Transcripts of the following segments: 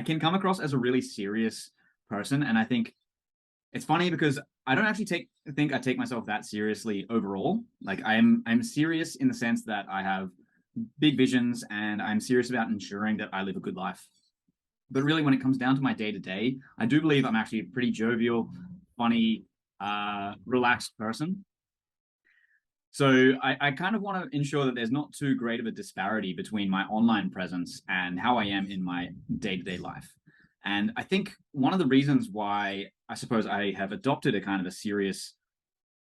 I can come across as a really serious person, and I think it's funny because I don't actually think I take myself that seriously overall. Like I'm serious in the sense that I have big visions and I'm serious about ensuring that I live a good life. But really, when it comes down to my day to day, I do believe I'm actually a pretty jovial, funny, relaxed person. So I kind of want to ensure that there's not too great of a disparity between my online presence and how I am in my day-to-day life. And I think one of the reasons why I suppose I have adopted a kind of a serious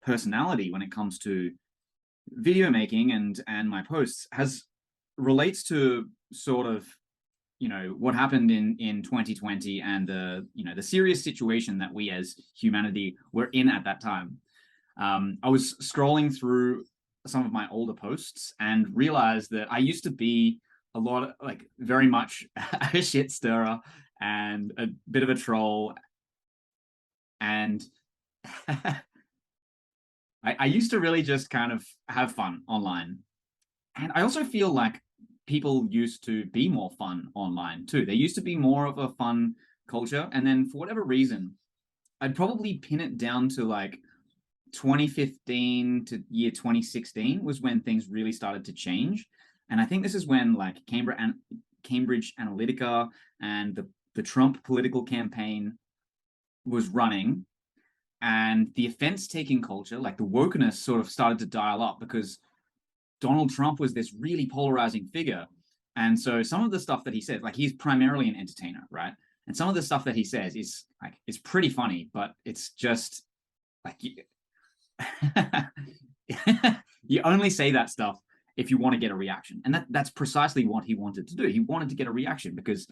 personality when it comes to video making and my posts has relates to sort of what happened in 2020 and the serious situation that we as humanity were in at that time. I was scrolling through some of my older posts and realized that I used to be a lot of, like, very much a shit stirrer and a bit of a troll. And I used to really just kind of have fun online. And I also feel like people used to be more fun online too. There used to be more of a fun culture. And then for whatever reason, I'd probably pin it down to like 2015 to year 2016 was when things really started to change. And I think this is when like Cambridge Analytica and the Trump political campaign was running, and the offense taking culture, like the wokeness, sort of started to dial up because Donald Trump was this really polarizing figure. And so some of the stuff that he said, like he's primarily an entertainer, right? And some of the stuff that he says is pretty funny, but it's just like you only say that stuff if you want to get a reaction. And that's precisely what he wanted to do. He wanted to get a reaction because,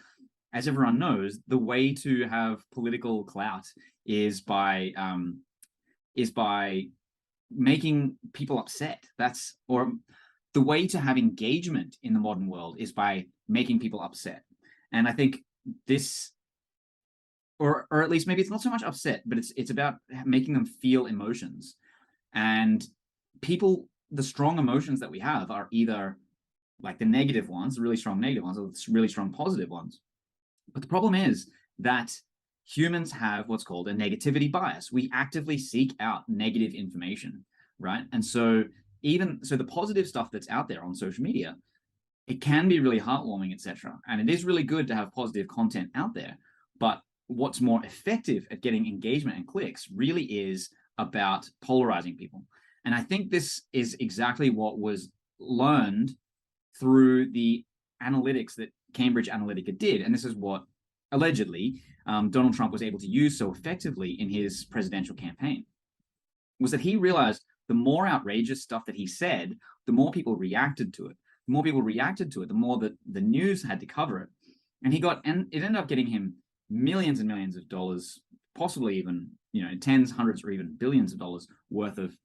as everyone knows, the way to have political clout is by making people upset. Or the way to have engagement in the modern world is by making people upset. And I think this, or at least maybe it's not so much upset, but it's about making them feel emotions. And people, the strong emotions that we have are either like the negative ones, the really strong negative ones, or the really strong positive ones. But the problem is that humans have what's called a negativity bias. We actively seek out negative information, right? And so the positive stuff that's out there on social media, it can be really heartwarming, etc. And it is really good to have positive content out there. But what's more effective at getting engagement and clicks really is about polarizing people. And I think this is exactly what was learned through the analytics that Cambridge Analytica did. And this is what allegedly Donald Trump was able to use so effectively in his presidential campaign, was that he realized the more outrageous stuff that he said, the more people reacted to it. The more people reacted to it, the more that the news had to cover it. And it ended up getting him millions and millions of dollars, possibly even, tens, hundreds, or even billions of dollars worth of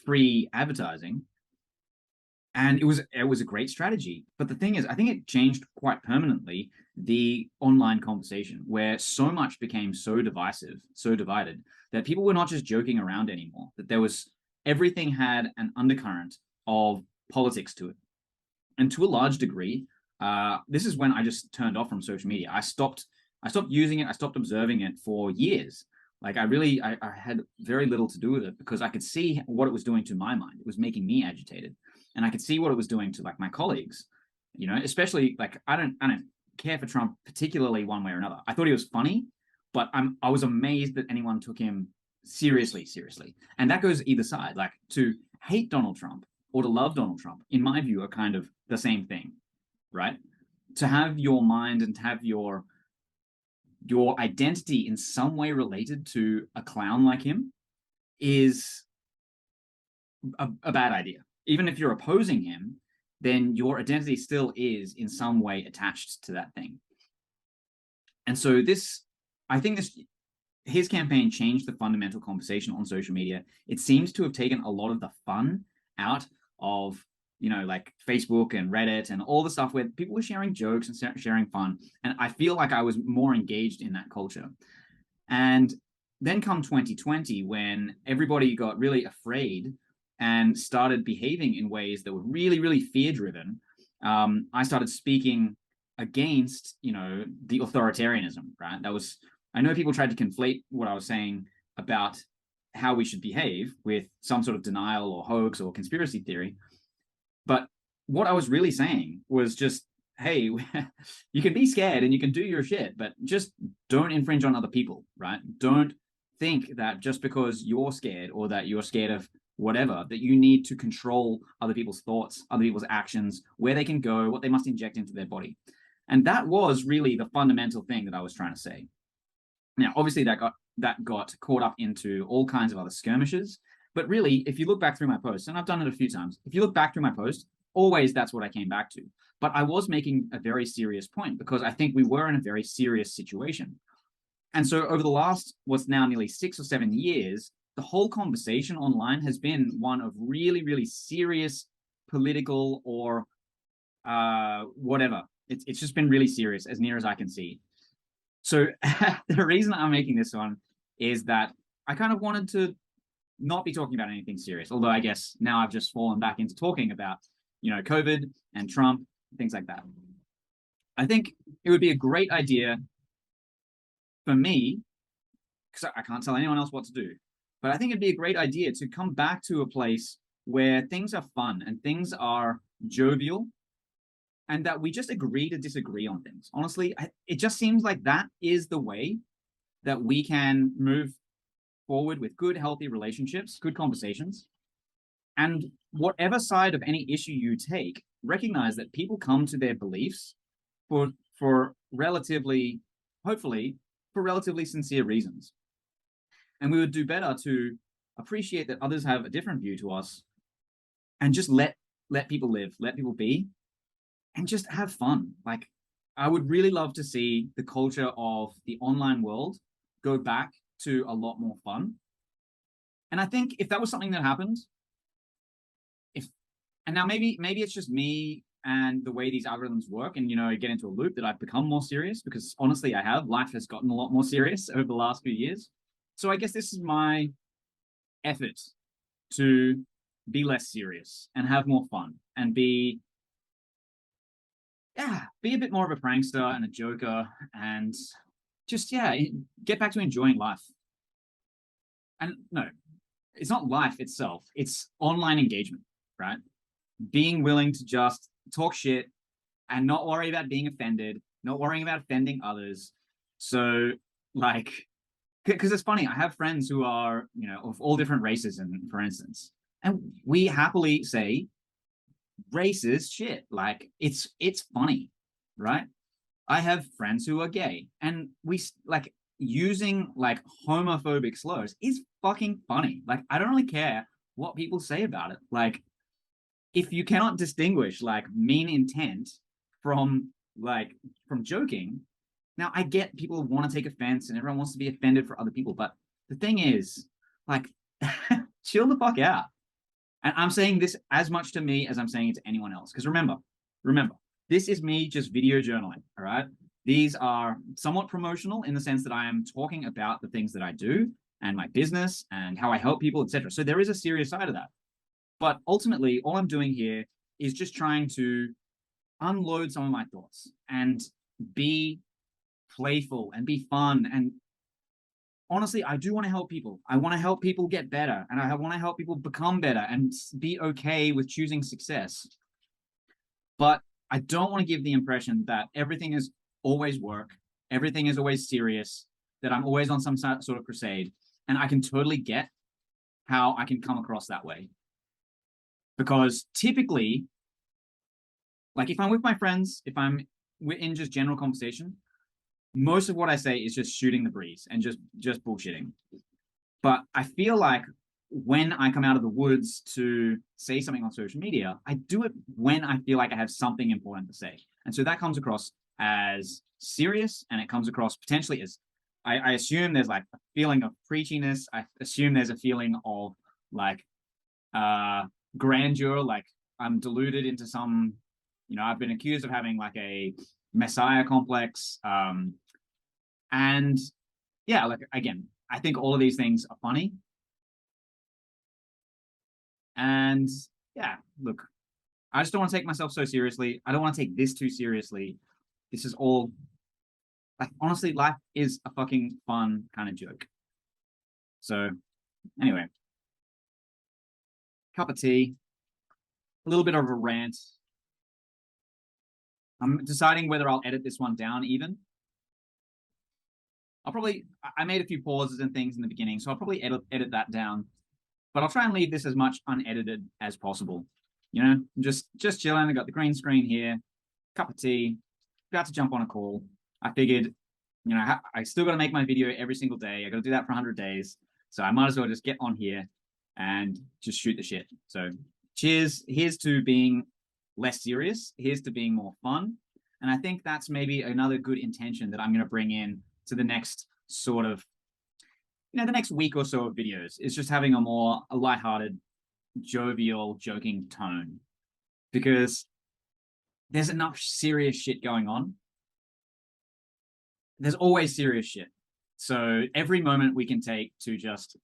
free advertising. And it was a great strategy. But the thing is, I think it changed quite permanently the online conversation, where so much became so divisive, so divided, that people were not just joking around anymore, that everything had an undercurrent of politics to it. And to a large degree, this is when I just turned off from social media. I stopped using it. I stopped observing it for years. Like I had very little to do with it because I could see what it was doing to my mind. It was making me agitated. And I could see what it was doing to like my colleagues, especially like I don't care for Trump particularly one way or another. I thought he was funny, but I was amazed that anyone took him seriously. And that goes either side. Like, to hate Donald Trump or to love Donald Trump, in my view, are kind of the same thing, right? To have your mind and to have your identity in some way related to a clown like him is a bad idea. Even if you're opposing him, then your identity still is in some way attached to that thing. And so I think his campaign changed the fundamental conversation on social media. It seems to have taken a lot of the fun out of, like Facebook and Reddit and all the stuff where people were sharing jokes and sharing fun. And I feel like I was more engaged in that culture. And then come 2020, when everybody got really afraid and started behaving in ways that were really, really fear-driven, I started speaking against, the authoritarianism, right? I know people tried to conflate what I was saying about how we should behave with some sort of denial or hoax or conspiracy theory. But what I was really saying was just, hey, you can be scared and you can do your shit, but just don't infringe on other people, right? Don't think that just because you're scared or that you're scared of whatever, that you need to control other people's thoughts, other people's actions, where they can go, what they must inject into their body. And that was really the fundamental thing that I was trying to say. Now, obviously, that got caught up into all kinds of other skirmishes. But really, if you look back through my posts, and I've done it a few times, if you look back through my post, always that's what I came back to. But I was making a very serious point because I think we were in a very serious situation. And so over the last, what's now nearly 6 or 7 years, the whole conversation online has been one of really, really serious political or whatever. It's just been really serious, as near as I can see. So the reason I'm making this one is that I kind of wanted to not be talking about anything serious, although I guess now I've just fallen back into talking about, COVID and Trump, things like that. I think it would be a great idea for me, because I can't tell anyone else what to do, but I think it'd be a great idea to come back to a place where things are fun and things are jovial and that we just agree to disagree on things. Honestly, it just seems like that is the way that we can move forward with good, healthy relationships, good conversations. And whatever side of any issue you take, recognize that people come to their beliefs for relatively, hopefully, for relatively sincere reasons. And we would do better to appreciate that others have a different view to us and just let people live, let people be, and just have fun. Like, I would really love to see the culture of the online world go back to a lot more fun. And I think if that was something that happened, and now maybe it's just me and the way these algorithms work, and get into a loop that I've become more serious, because honestly, I have. Life has gotten a lot more serious over the last few years. So I guess this is my effort to be less serious and have more fun and be a bit more of a prankster and a joker and just, get back to enjoying life. And no, it's not life itself, it's online engagement, right? Being willing to just talk shit and not worry about being offended, not worrying about offending others. So, like, because it's funny, I have friends who are, of all different races, and for instance, and we happily say racist shit. Like, it's funny, right? I have friends who are gay, and we like using like homophobic slurs is fucking funny. Like, I don't really care what people say about it. Like, if you cannot distinguish like mean intent from joking, now I get people want to take offense and everyone wants to be offended for other people, but the thing is, like, chill the fuck out. And I'm saying this as much to me as I'm saying it to anyone else. Because remember, this is me just video journaling, all right? These are somewhat promotional in the sense that I am talking about the things that I do and my business and how I help people, etc. So there is a serious side of that. But ultimately, all I'm doing here is just trying to unload some of my thoughts and be playful and be fun. And honestly, I do want to help people. I want to help people get better, and I want to help people become better and be okay with choosing success. But I don't want to give the impression that everything is always work, everything is always serious, that I'm always on some sort of crusade. And I can totally get how I can come across that way. Because typically, like, if I'm with my friends, if I'm in just general conversation, most of what I say is just shooting the breeze and just bullshitting. But I feel like when I come out of the woods to say something on social media, I do it when I feel like I have something important to say. And so that comes across as serious, and it comes across potentially as, I assume there's like a feeling of preachiness. I assume there's a feeling of like grandeur, like I'm deluded into some, I've been accused of having like a messiah complex. And yeah, like, again, I think all of these things are funny. And yeah, look, I just don't want to take myself so seriously. I don't want to take this too seriously. this is all, like, honestly, life is a fucking fun kind of joke. So anyway, cup of tea, a little bit of a rant. I'm deciding whether I'll edit this one down even. I made a few pauses and things in the beginning, so I'll probably edit that down. But I'll try and leave this as much unedited as possible. You know, just chilling. I got the green screen here, cup of tea, about to jump on a call. I figured, you know, I still got to make my video every single day. I got to do that for 100 days. So I might as well just get on here and just shoot the shit. So cheers. Here's to being less serious. Here's to being more fun. And I think that's maybe another good intention that I'm going to bring in to the next sort of, you know, the next week or so of videos. Is just having a lighthearted, jovial, joking tone. Because there's enough serious shit going on. There's always serious shit. So every moment we can take to just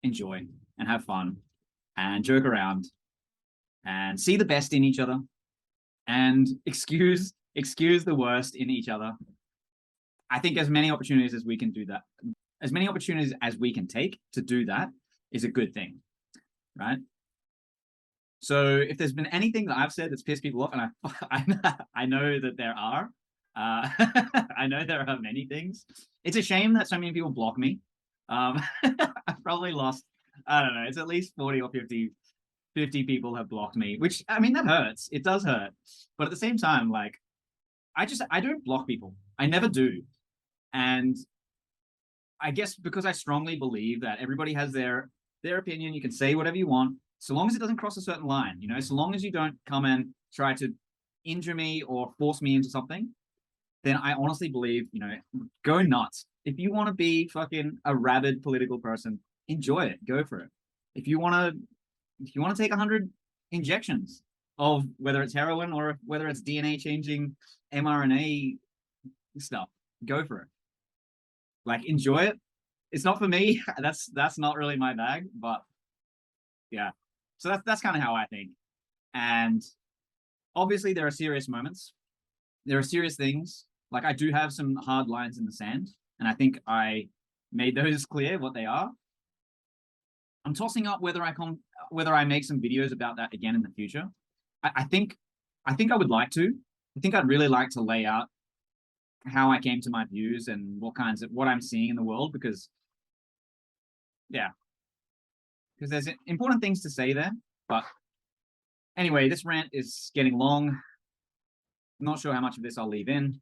enjoy and have fun and joke around and see the best in each other and excuse the worst in each other. I think as many opportunities as we can do that, as many opportunities as we can take to do that is a good thing, right? So if there's been anything that I've said that's pissed people off, and I know that there are, I know there are many things. It's a shame that so many people block me. I've probably lost, I don't know, it's at least 40 or 50 people have blocked me, which, I mean, that hurts. It does hurt. But at the same time, like, I don't block people. I never do. And I guess because I strongly believe that everybody has their opinion, you can say whatever you want, so long as it doesn't cross a certain line, you know, so long as you don't come and try to injure me or force me into something, then I honestly believe, you know, go nuts. If you want to be fucking a rabid political person, enjoy it. Go for it. If you want to take 100 injections of whether it's heroin or whether it's DNA changing mRNA stuff, go for it. Like, enjoy it. It's not for me. That's not really my bag, but yeah. So that's kind of how I think. And obviously there are serious moments. There are serious things. Like, I do have some hard lines in the sand, and I think I made those clear what they are. I'm tossing up whether I make some videos about that again in the future. I think I would like to. I think I'd really like to lay out how I came to my views and what I'm seeing in the world, because there's important things to say there. But anyway, this rant is getting long. I'm not sure how much of this I'll leave in.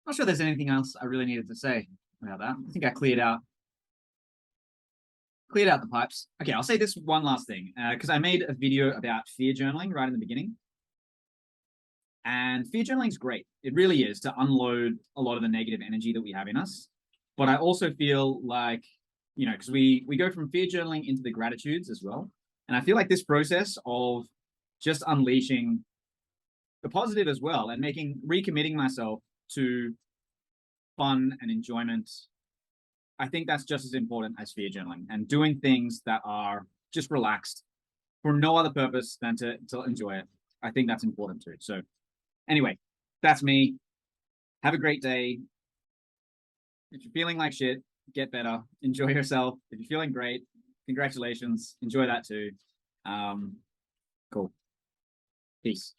Not sure there's anything else I really needed to say about that. I think I cleared out the pipes. Okay, I'll say this one last thing, because I made a video about fear journaling right in the beginning. And fear journaling is great. It really is, to unload a lot of the negative energy that we have in us. But I also feel like, you know, because we go from fear journaling into the gratitudes as well. And I feel like this process of just unleashing the positive as well and recommitting myself to fun and enjoyment, I think that's just as important as fear journaling, and doing things that are just relaxed for no other purpose than to enjoy it. I think that's important too. So anyway, that's me. Have a great day. If you're feeling like shit, get better. Enjoy yourself. If you're feeling great, congratulations. Enjoy that too. Cool. Peace.